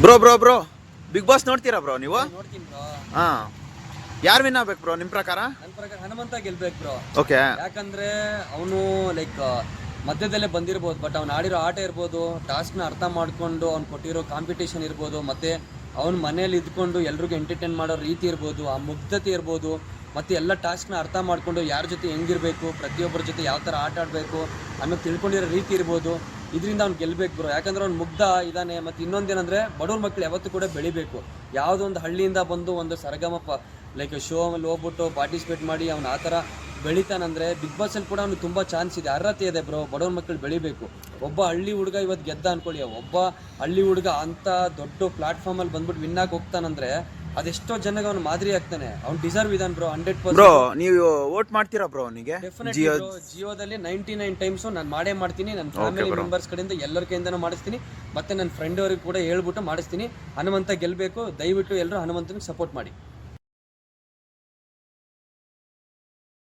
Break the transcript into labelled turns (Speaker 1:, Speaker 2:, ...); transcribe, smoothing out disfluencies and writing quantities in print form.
Speaker 1: Bro big boss ನೋಡ್ತೀರಾ bro ನೀವು?
Speaker 2: ನೋಡ್ತೀನಿ ಬ್ರೋ.
Speaker 1: ಹಾ, ಯಾರು ವಿನ್ ಆಗ್ಬೇಕು ಬ್ರೋ ನಿಮ್ ಪ್ರಕಾರ?
Speaker 2: ನನ್ನ ಪ್ರಕಾರ ಹನುಮಂತ ಗೆಲ್ಬೇಕು ಬ್ರೋ.
Speaker 1: ಓಕೆ.
Speaker 2: ಯಾಕಂದ್ರೆ ಅವನು ಲೈಕ್ ಮಧ್ಯದಲ್ಲೇ ಬಂದಿರ್ಬೋದು, ಬಟ್ ಅವ್ನು ಆಡಿರೋ ಆಟ ಇರ್ಬೋದು, ಟಾಸ್ಕ್ನ ಅರ್ಥ ಮಾಡ್ಕೊಂಡು ಅವ್ನು ಕೊಟ್ಟಿರೋ ಕಾಂಪಿಟೇಷನ್ ಇರ್ಬೋದು, ಮತ್ತೆ ಅವ್ನ ಮನೇಲಿ ಇದ್ಕೊಂಡು ಎಲ್ರಿಗೂ ಎಂಟರ್ಟೈನ್ ಮಾಡೋ ರೀತಿ ಇರ್ಬೋದು, ಆ ಮುಗ್ಧತೆ ಇರ್ಬೋದು, ಮತ್ತು ಎಲ್ಲ ಟಾಸ್ಕ್ನ ಅರ್ಥ ಮಾಡಿಕೊಂಡು ಯಾರ ಜೊತೆ ಹೆಂಗಿರಬೇಕು, ಪ್ರತಿಯೊಬ್ಬರ ಜೊತೆ ಯಾವ ಥರ ಆಟ ಆಡಬೇಕು ಆಮೇಲೆ ತಿಳ್ಕೊಂಡಿರೋ ರೀತಿ ಇರ್ಬೋದು, ಇದರಿಂದ ಅವ್ನು ಗೆಲ್ಬೇಕು ಬ್ರೋ. ಯಾಕಂದ್ರೆ ಅವ್ನು ಮುಗ್ಧ ಇದ್ದಾನೆ. ಮತ್ತು ಇನ್ನೊಂದೇನಂದರೆ ಬಡವ್ರ ಮಕ್ಕಳು ಯಾವತ್ತೂ ಕೂಡ ಬೆಳಿಬೇಕು. ಯಾವುದೋ ಒಂದು ಹಳ್ಳಿಯಿಂದ ಬಂದು ಒಂದು ಸರಗಮ ಲೈಕ್ ಶೋ ಅಲ್ಲಿ ಹೋಗ್ಬಿಟ್ಟು ಪಾರ್ಟಿಸಿಪೇಟ್ ಮಾಡಿ ಅವ್ನು ಆ ಥರ ಬೆಳಿತಾನಂದರೆ ಬಿಗ್ ಬಾಸಲ್ಲಿ ಕೂಡ ಅವ್ನಿಗೆ ತುಂಬ ಚಾನ್ಸ್ ಇದೆ, ಅರ್ಹತೆ ಇದೆ ಬ್ರೋ. ಬಡವ್ರ ಮಕ್ಕಳು ಬೆಳಿಬೇಕು. ಒಬ್ಬ ಹಳ್ಳಿ ಹುಡುಗ ಇವತ್ತು ಗೆದ್ದ ಅನ್ಕೊಳ್ಳಿ, ಒಬ್ಬ ಹಳ್ಳಿ ಹುಡುಗ ಅಂಥ ದೊಡ್ಡ ಪ್ಲಾಟ್ಫಾರ್ಮಲ್ಲಿ ಬಂದ್ಬಿಟ್ಟು ವಿನ್ನಾಗಿ ಹೋಗ್ತಾನಂದರೆ ಅದೆಷ್ಟೋ ಜನಗೆ ಅವ್ನು ಮಾದರಿ ಆಗ್ತಾನೆ. ಅವ್ನು ಡಿಸರ್ವ್ ಇದಾನೆ ಬ್ರೋ. 100%.
Speaker 1: ಬ್ರೋ ನೀವು ವೋಟ್ ಮಾಡ್ತೀರಾ ಬ್ರೋ ಅವನಿಗೆ?
Speaker 2: ಜಿಯೋದಲ್ಲಿ 99 ಟೈಮ್ಸು ನಾನು ಮಾಡೇ ಮಾಡ್ತೀನಿ. ನನ್ನ ಫ್ಯಾಮಿಲಿ ಮೆಂಬರ್ಸ್ ಕಡೆಯಿಂದ ಎಲ್ಲರ ಕಡೆಯಿಂದನೂ ಮಾಡಿಸ್ತೀನಿ, ಮತ್ತೆ ನನ್ನ ಫ್ರೆಂಡ್ ಅವ್ರಿಗೆ ಕೂಡ ಹೇಳ್ಬಿಟ್ಟು ಮಾಡಿಸ್ತೀನಿ. ಹನುಮಂತ ಗೆಲ್ಲಬೇಕು. ದಯವಿಟ್ಟು ಎಲ್ಲರೂ ಹನುಮಂತನಿಗೆ ಸಪೋರ್ಟ್ ಮಾಡಿ.